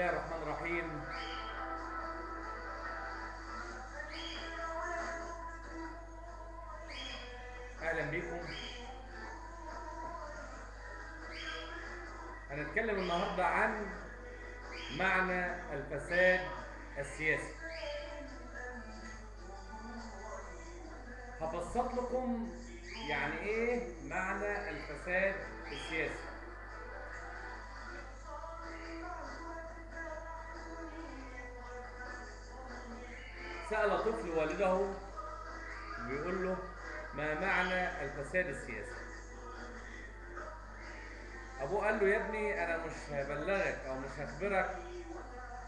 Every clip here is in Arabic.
الله الرحمن الرحيم. اهلا بكم. هنتكلم النهارده عن معنى الفساد السياسي. هبسط لكم يعني ايه معنى الفساد السياسي. سأل طفل والده بيقول له: ما معنى الفساد السياسي؟ ابوه قال له: يا ابني انا مش هبلغك او مش هخبرك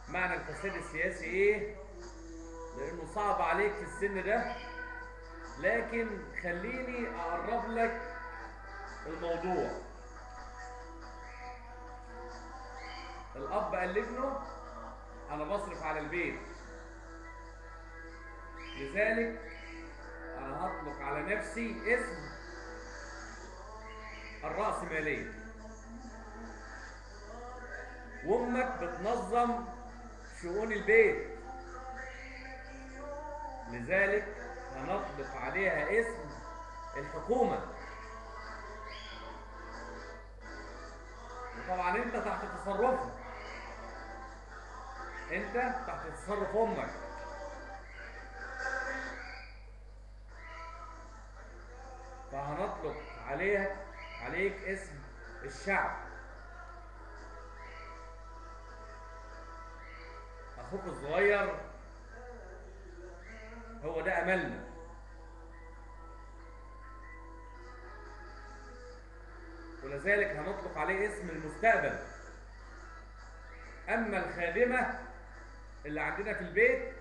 معنى الفساد السياسي ايه، لانه صعب عليك في السن ده، لكن خليني اقرب لك الموضوع. الاب قال لابنه: انا بصرف على البيت، لذلك انا هطلق على نفسي اسم الرأسمالية، وامك بتنظم شؤون البيت، لذلك هنطلق عليها اسم الحكومة. وطبعا انت تحت تصرفها، انت تحت تصرف امك. فهنطلق عليك اسم الشعب. اخوك الصغير هو ده املنا، ولذلك هنطلق عليه اسم المستقبل. اما الخادمة اللي عندنا في البيت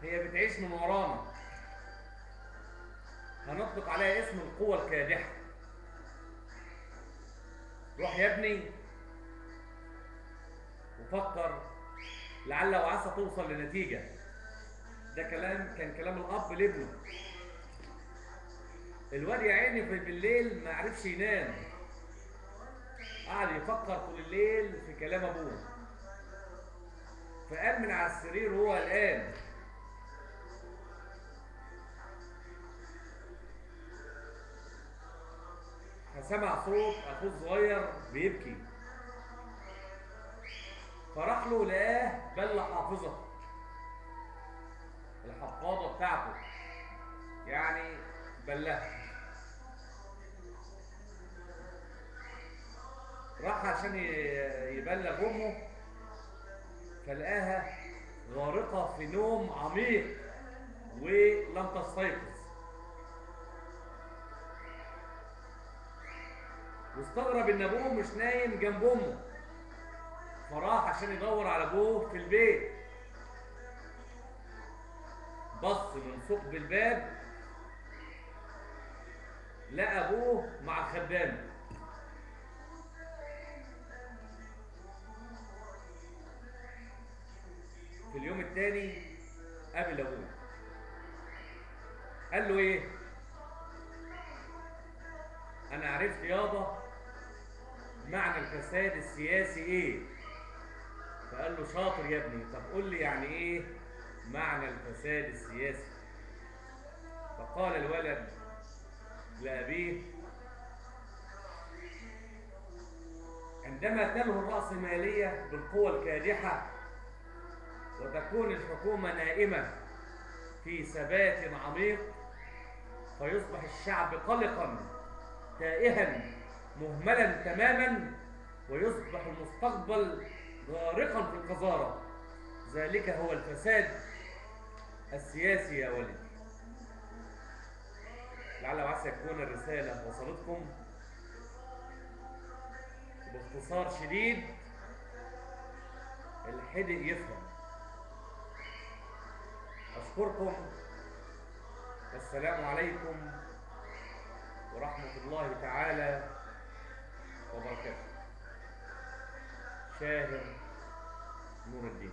هي بتعيش من ورانا، هنطلق عليها اسم القوة الكادحة. روح يا ابني وفكر، لعل وعسى توصل لنتيجة. ده كان كلام الأب لابنه. الواد يا عيني في بالليل ما عرفش ينام، قعد يفكر طول الليل في كلام أبوه، فقام من على السرير وهو قلقان. فسمع صوت أخوه الصغير بيبكي، فراح له لقاه بل حافظة الحفاضة بتاعته، يعني بلها. راح عشان يبلغ امه، فلقاها غارقه في نوم عميق ولم تستيقظ، واستغرب ان ابوه مش نايم جنب امه، فراح عشان يدور على ابوه في البيت. بص من ثقب الباب لقى ابوه مع الخدامه. في اليوم الثاني قابل ابوه، قال له: ايه؟ انا عرفت يابا معنى الفساد السياسي ايه. فقال له: شاطر يا ابني، طب قول لي يعني ايه معنى الفساد السياسي؟ فقال الولد لأبيه: عندما تلهو الرأسمالية بالقوى الكادحة وتكون الحكومة نائمة في ثبات عميق، فيصبح الشعب قلقا تائها مهملا تماما، ويصبح المستقبل غارقا في القذارة. ذلك هو الفساد السياسي يا ولدي. لعل وعسى تكون الرسالة وصلتكم باختصار شديد، الحدق يفهم. أشكركم، والسلام عليكم ورحمة الله تعالى وبركاته. شاهر نور الدين.